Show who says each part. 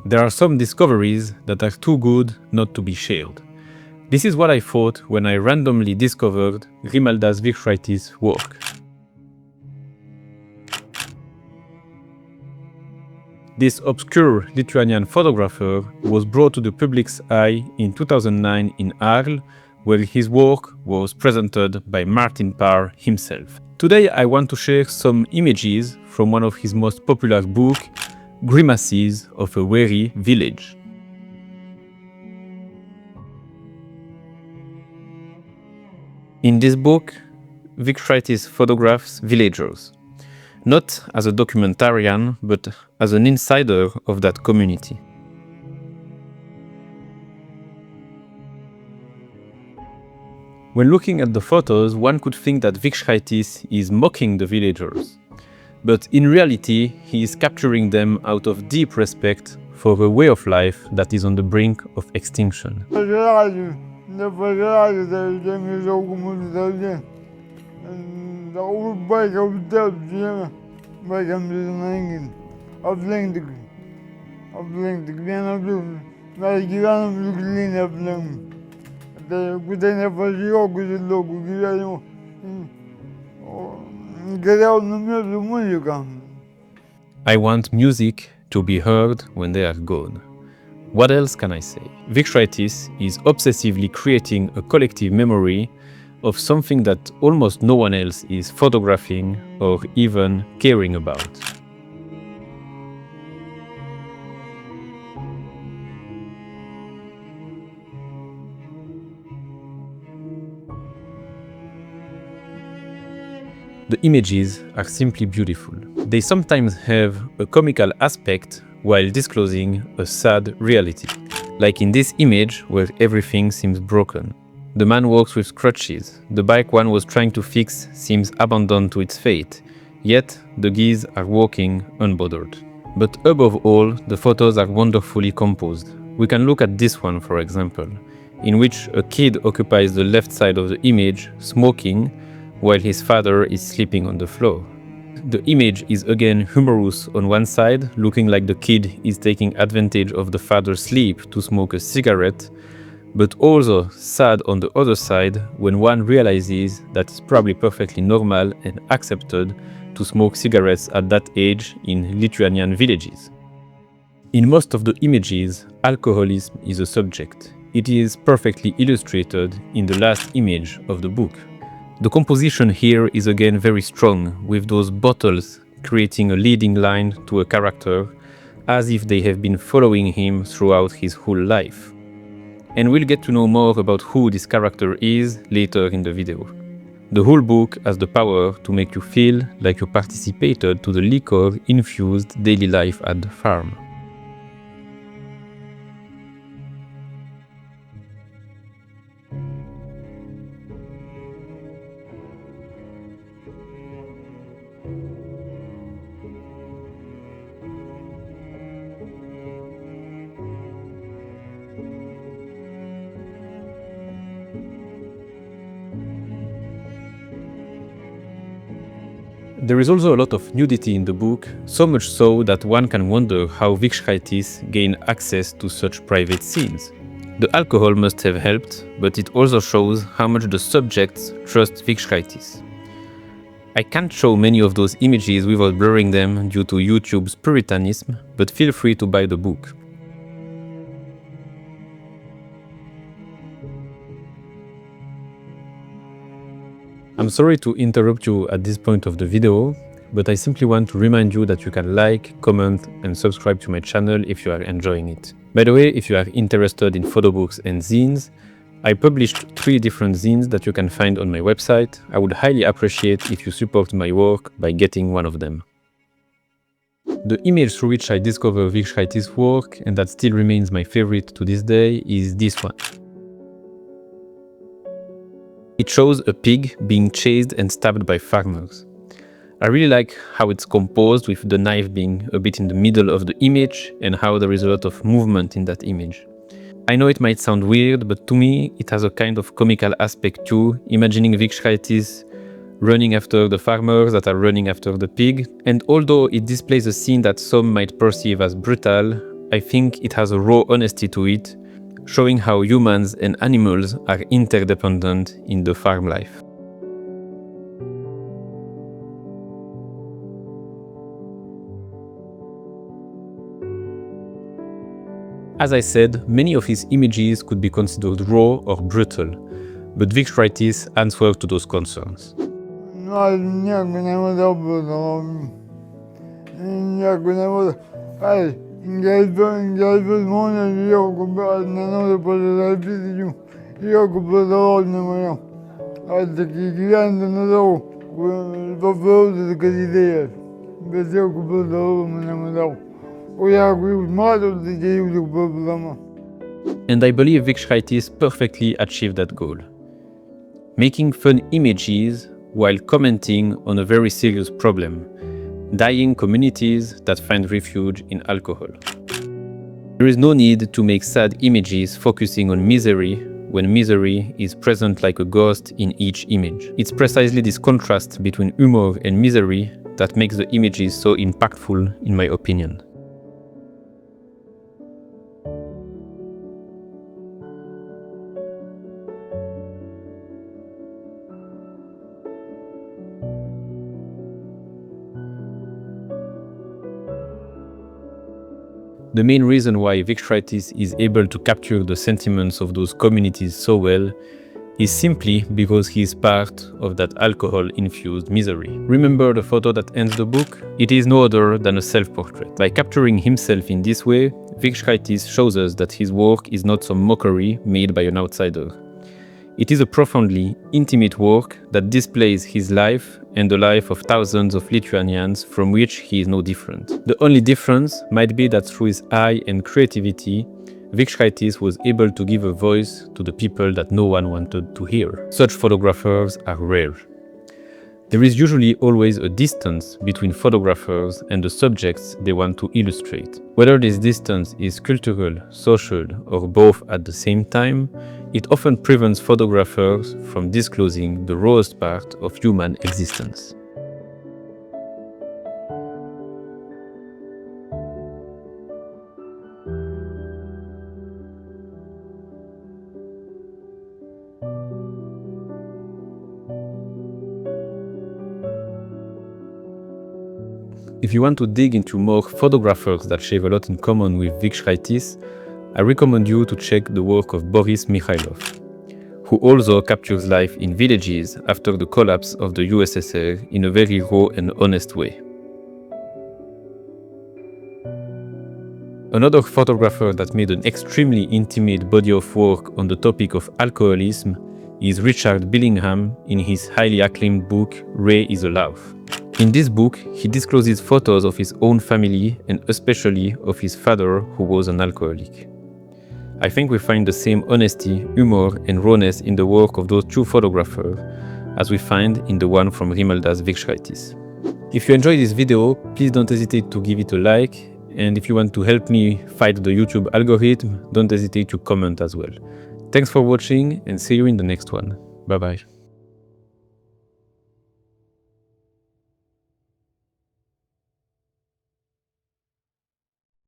Speaker 1: There are some discoveries that are too good not to be shared. This is what I thought when I randomly discovered Rimaldas Viksraitis' work. This obscure Lithuanian photographer was brought to the public's eye in 2009 in Arles, where his work was presented by Martin Parr himself. Today I want to share some images from one of his most popular books, Grimaces of a Weary Village. In this book, Viksraitis photographs villagers, not as a documentarian, but as an insider of that community. When looking at the photos, one could think that Viksraitis is mocking the villagers. But in reality, he is capturing them out of deep respect for a way of life that is on the brink of extinction. I want music to be heard when they are gone. What else can I say? Viksraitis is obsessively creating a collective memory of something that almost no one else is photographing or even caring about. The images are simply beautiful. They sometimes have a comical aspect while disclosing a sad reality. Like in this image where everything seems broken. The man walks with crutches. The bike one was trying to fix seems abandoned to its fate. Yet the geese are walking unbothered. But above all, the photos are wonderfully composed. We can look at this one, for example, in which a kid occupies the left side of the image, smoking, while his father is sleeping on the floor. The image is again humorous on one side, looking like the kid is taking advantage of the father's sleep to smoke a cigarette, but also sad on the other side when one realizes that it's probably perfectly normal and accepted to smoke cigarettes at that age in Lithuanian villages. In most of the images, alcoholism is a subject. It is perfectly illustrated in the last image of the book. The composition here is again very strong, with those bottles creating a leading line to a character, as if they have been following him throughout his whole life. And we'll get to know more about who this character is later in the video. The whole book has the power to make you feel like you participated to the liquor-infused daily life at the farm. There is also a lot of nudity in the book, so much so that one can wonder how Viksraitis gained access to such private scenes. The alcohol must have helped, but it also shows how much the subjects trust Viksraitis. I can't show many of those images without blurring them due to YouTube's puritanism, but feel free to buy the book. I'm sorry to interrupt you at this point of the video, but I simply want to remind you that you can like, comment and subscribe to my channel if you are enjoying it. By the way, if you are interested in photo books and zines, I published 3 different zines that you can find on my website. I would highly appreciate if you support my work by getting one of them. The image through which I discovered Viksraitis' work, and that still remains my favorite to this day, is this one. It shows a pig being chased and stabbed by farmers. I really like how it's composed, with the knife being a bit in the middle of the image and how there is a lot of movement in that image. I know it might sound weird, but to me it has a kind of comical aspect too, imagining Viksraitis running after the farmers that are running after the pig. And although it displays a scene that some might perceive as brutal, I think it has a raw honesty to it, showing how humans and animals are interdependent in the farm life. As I said, many of his images could be considered raw or brutal, but Vikšraitis answered to those concerns. And I believe Vikšraitis perfectly achieved that goal, making fun images while commenting on a very serious problem: dying communities that find refuge in alcohol. There is no need to make sad images focusing on misery when misery is present like a ghost in each image. It's precisely this contrast between humor and misery that makes the images so impactful, in my opinion. The main reason why Vikšraitis is able to capture the sentiments of those communities so well is simply because he is part of that alcohol-infused misery. Remember the photo that ends the book? It is no other than a self-portrait. By capturing himself in this way, Vikšraitis shows us that his work is not some mockery made by an outsider. It is a profoundly intimate work that displays his life and the life of thousands of Lithuanians from which he is no different. The only difference might be that through his eye and creativity, Vikšraitis was able to give a voice to the people that no one wanted to hear. Such photographers are rare. There is usually always a distance between photographers and the subjects they want to illustrate. Whether this distance is cultural, social, or both at the same time, it often prevents photographers from disclosing the rawest part of human existence. If you want to dig into more photographers that share a lot in common with Vikšraitis, I recommend you to check the work of Boris Mikhailov, who also captures life in villages after the collapse of the USSR in a very raw and honest way. Another photographer that made an extremely intimate body of work on the topic of alcoholism is Richard Billingham in his highly acclaimed book Ray is Alive. In this book, he discloses photos of his own family and especially of his father, who was an alcoholic. I think we find the same honesty, humor and rawness in the work of those two photographers as we find in the one from Rimaldas Viksraitis. If you enjoyed this video, please don't hesitate to give it a like, and if you want to help me fight the YouTube algorithm, don't hesitate to comment as well. Thanks for watching and see you in the next one. Bye bye.